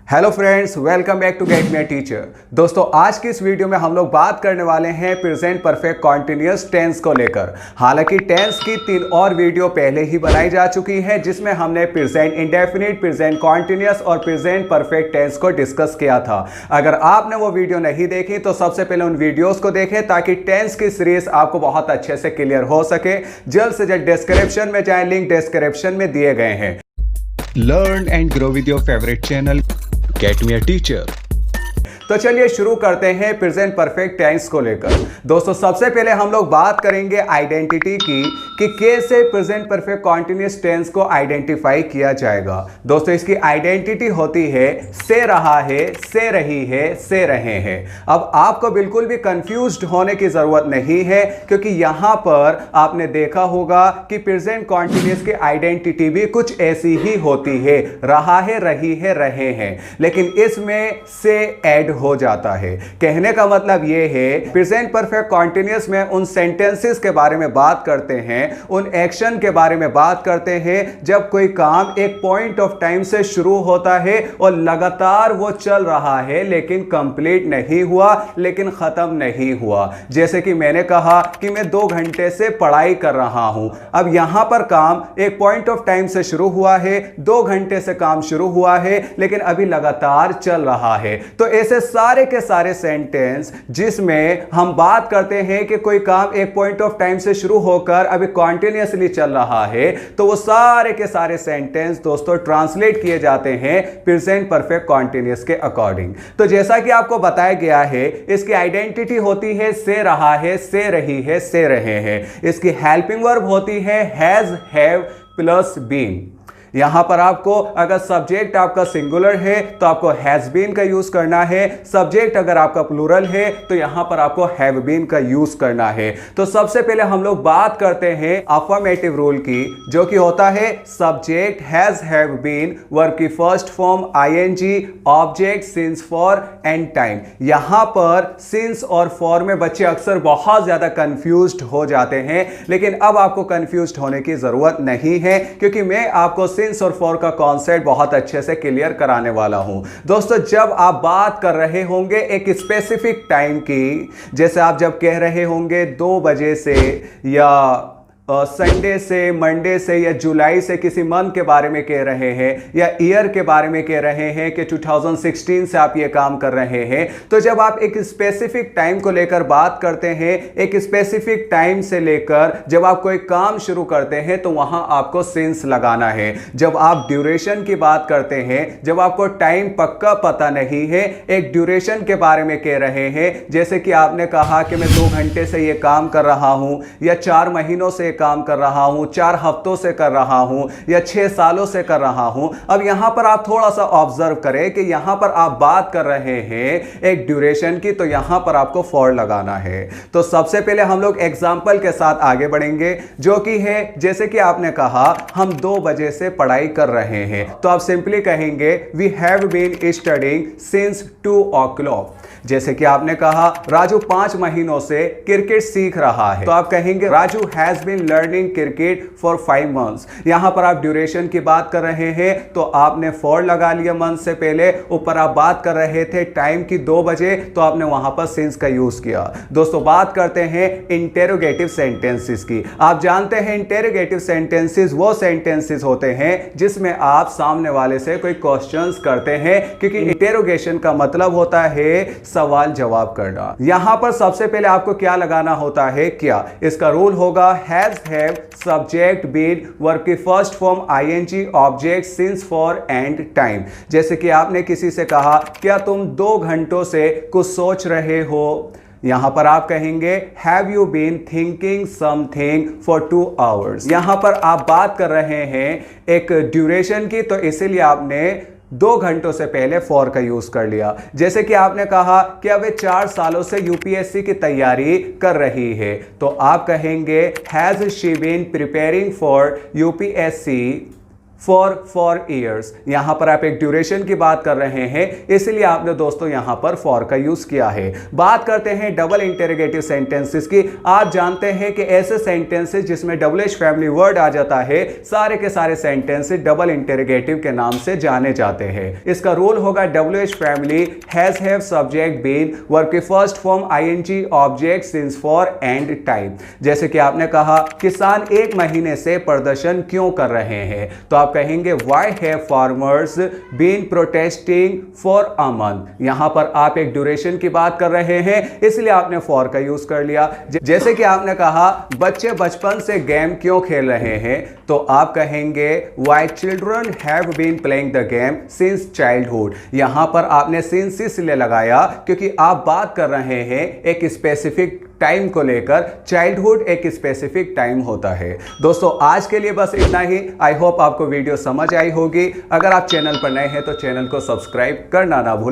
Hello friends, welcome back to get me a teacher. दोस्तों, आज की इस वीडियो में हम लोग बात करने वाले हैं प्रेजेंट परफेक्ट कॉन्टिन्यूअस टेंस को लेकर। हालांकि टेंस की 3 और वीडियो पहले ही बनाई जा चुकी है जिसमें हमने प्रेजेंट इंडेफिनिट, प्रेजेंट कॉन्टिन्यूअस और प्रेजेंट परफेक्ट टेंस को डिस्कस किया था। अगर आपने वो वीडियो नहीं देखी तो सबसे पहले उन वीडियोस को देखें ताकि टेंस की सीरीज आपको बहुत अच्छे से क्लियर हो सके। जल्द से जल्द डिस्क्रिप्शन में जाएं, लिंक डिस्क्रिप्शन में दिए गए हैं। Learn and grow with your favourite channel Get Me a Teacher। तो चलिए शुरू करते हैं प्रेजेंट परफेक्ट टेंस को लेकर। दोस्तों, सबसे पहले हम लोग बात करेंगे आइडेंटिटी की कि कैसे प्रेजेंट परफेक्ट कॉन्टिन्यूअस टेंस को आइडेंटिफाई किया जाएगा। दोस्तों, इसकी आइडेंटिटी होती है से रहा है, से रही है, से रहे हैं। अब आपको बिल्कुल भी कंफ्यूज्ड होने की जरूरत नहीं है क्योंकि यहां पर आपने देखा होगा कि प्रेजेंट कॉन्टिन्यूअस की आइडेंटिटी भी कुछ ऐसी ही होती है, रहा है, रही है, रहे हैं, लेकिन इसमें से ऐड हो जाता है। कहने का मतलब यह है प्रेजेंट परफेक्ट कॉन्टिन्यूअस में उन सेंटेंसेस के बारे में बात करते हैं, उन एक्शन के बारे में बात करते हैं जब कोई काम एक पॉइंट ऑफ टाइम से शुरू होता है और लगातार वो चल रहा है लेकिन कंप्लीट नहीं हुआ, लेकिन खत्म नहीं हुआ। जैसे कि मैंने कहा कि मैं 2 घंटे से पढ़ाई कर रहा हूं। अब यहां पर काम एक पॉइंट ऑफ टाइम से शुरू हुआ है, 2 घंटे से काम शुरू हुआ है लेकिन अभी लगातार चल रहा है। तो ऐसे सारे के सारे सेंटेंस जिसमें हम बात करते हैं कि कोई काम एक पॉइंट ऑफ टाइम से शुरू होकर अभी कॉन्टिन्यूअसली चल रहा है, तो वो सारे के सारे सेंटेंस दोस्तों ट्रांसलेट किए जाते हैं प्रेजेंट परफेक्ट कॉन्टिन्यूअस के अकॉर्डिंग। तो जैसा कि आपको बताया गया है, इसकी आइडेंटिटी होती है से रहा है, से रही है, से रहे हैं। इसकी हेल्पिंग वर्ब होती है हैज, हैव प्लस बीन। यहां पर आपको अगर सब्जेक्ट आपका सिंगुलर है तो आपको हैज बीन का यूज करना है, सब्जेक्ट अगर आपका प्लूरल है तो यहां पर आपको हैव बीन का यूज करना है। तो सबसे पहले हम लोग बात करते हैं अफर्मेटिव रूल की, जो कि होता है subject has, have been, verb की first form ING, object since, for and time. यहां पर सिंस और फॉर में बच्चे अक्सर बहुत ज्यादा कंफ्यूज्ड हो जाते हैं, लेकिन अब आपको कंफ्यूज्ड होने की जरूरत नहीं है क्योंकि मैं आपको सिंस और फॉर का कॉन्सेप्ट बहुत अच्छे से क्लियर कराने वाला हूं। दोस्तों, जब आप बात कर रहे होंगे एक स्पेसिफिक टाइम की, जैसे आप जब कह रहे होंगे 2 बजे से या संडे से, मंडे से या जुलाई से किसी मंथ के बारे में कह रहे हैं या ईयर के बारे में कह रहे हैं कि 2016 से आप ये काम कर रहे हैं, तो जब आप एक स्पेसिफिक टाइम को लेकर बात करते हैं, एक स्पेसिफिक टाइम से लेकर जब आप कोई काम शुरू करते हैं तो वहां आपको सिंस लगाना है। जब आप ड्यूरेशन की बात करते हैं, जब आपको टाइम पक्का पता नहीं है, एक ड्यूरेशन के बारे में कह रहे हैं, जैसे कि आपने कहा कि मैं 2 घंटे से ये काम कर रहा हूं या 4 महीनों से काम कर रहा हूं, 4 हफ्तों से कर रहा हूं या 6 सालों से कर रहा हूं। अब यहां पर आप थोड़ा सा ऑब्जर्व करें कि यहां पर आप बात कर रहे हैं एक ड्यूरेशन की, तो यहां पर आपको फॉर लगाना है। तो सबसे पहले हम लोग एग्जांपल के साथ आगे बढ़ेंगे, जो कि है जैसे कि आपने कहा हम 2 बजे से पढ़ाई कर रहे हैं, तो आप सिंपली कहेंगे we have been studying since 2 o'clock। जैसे कि आपने कहा राजू 5 महीनों से क्रिकेट सीख रहा है, तो आप कहेंगे Raju has been learning cricket for 5 months। यहां पर आप ड्यूरेशन की बात कर रहे हैं तो आपने फॉर लगा लिया मंथ से पहले, ऊपर आप बात कर रहे थे टाइम की 2 बजे तो आपने वहां पर सिंस का यूज किया। दोस्तों, बात करते हैं इंटेरोगेटिव सेंटेंसेस की। आप जानते हैं इंटेरोगेटिव सेंटेंसेस वो सेंटेंसेस होते हैं जिसमें आप सामने वाले से कोई क्वेश्चंस करते हैं, क्योंकि इंटेरोगेशन का मतलब होता है सवाल जवाब करना। यहां पर सबसे पहले आपको क्या लगाना होता है, क्या इसका रूल होगा has, have, subject, been, verb की first form ING, object since, for and time. जैसे कि आपने किसी से कहा क्या तुम 2 घंटों से कुछ सोच रहे हो, यहां पर आप कहेंगे have you been thinking something for 2 hours। यहां पर आप बात कर रहे हैं एक ड्यूरेशन की, तो इसीलिए आपने 2 घंटों से पहले फॉर का यूज कर लिया। जैसे कि आपने कहा कि वे 4 सालों से यूपीएससी की तैयारी कर रही है, तो आप कहेंगे has she been preparing for UPSC for 4 years. यहां पर आप एक ड्यूरेशन की बात कर रहे हैं, इसलिए आपने दोस्तों यहां पर फॉर का यूज किया है। बात करते हैं डबल इंटेरोगेटिव सेंटेंसेस की। आप जानते हैं कि ऐसे सेंटेंसेस जिसमें डबल एच फैमिली वर्ड आ जाता है, सारे के सारे सेंटेंसेस डबल इंटेरोगेटिव के नाम से जाने जाते हैं। इसका रूल होगा double H family has have subject been verb की first form ING object since for and time. जैसे कि आपने कहा किसान 1 महीने से प्रदर्शन क्यों कर रहे हैं, तो आप कहेंगे why have farmers been protesting for a month. यहां पर आप एक ड्यूरेशन की बात कर रहे हैं, इसलिए आपने फॉर का यूज कर लिया। जैसे कि आपने कहा बच्चे बचपन से गेम क्यों खेल रहे हैं, तो आप कहेंगे why children have been playing the game since childhood. यहां पर आपने सिंस इसलिए लगाया क्योंकि आप बात कर रहे हैं एक स्पेसिफिक टाइम को लेकर। चाइल्डहुड एक स्पेसिफिक टाइम होता है। दोस्तों आज के लिए बस इतना ही। आई होप आपको वीडियो समझ आई होगी। अगर आप चैनल पर नए हैं तो चैनल को सब्सक्राइब करना ना भूलें।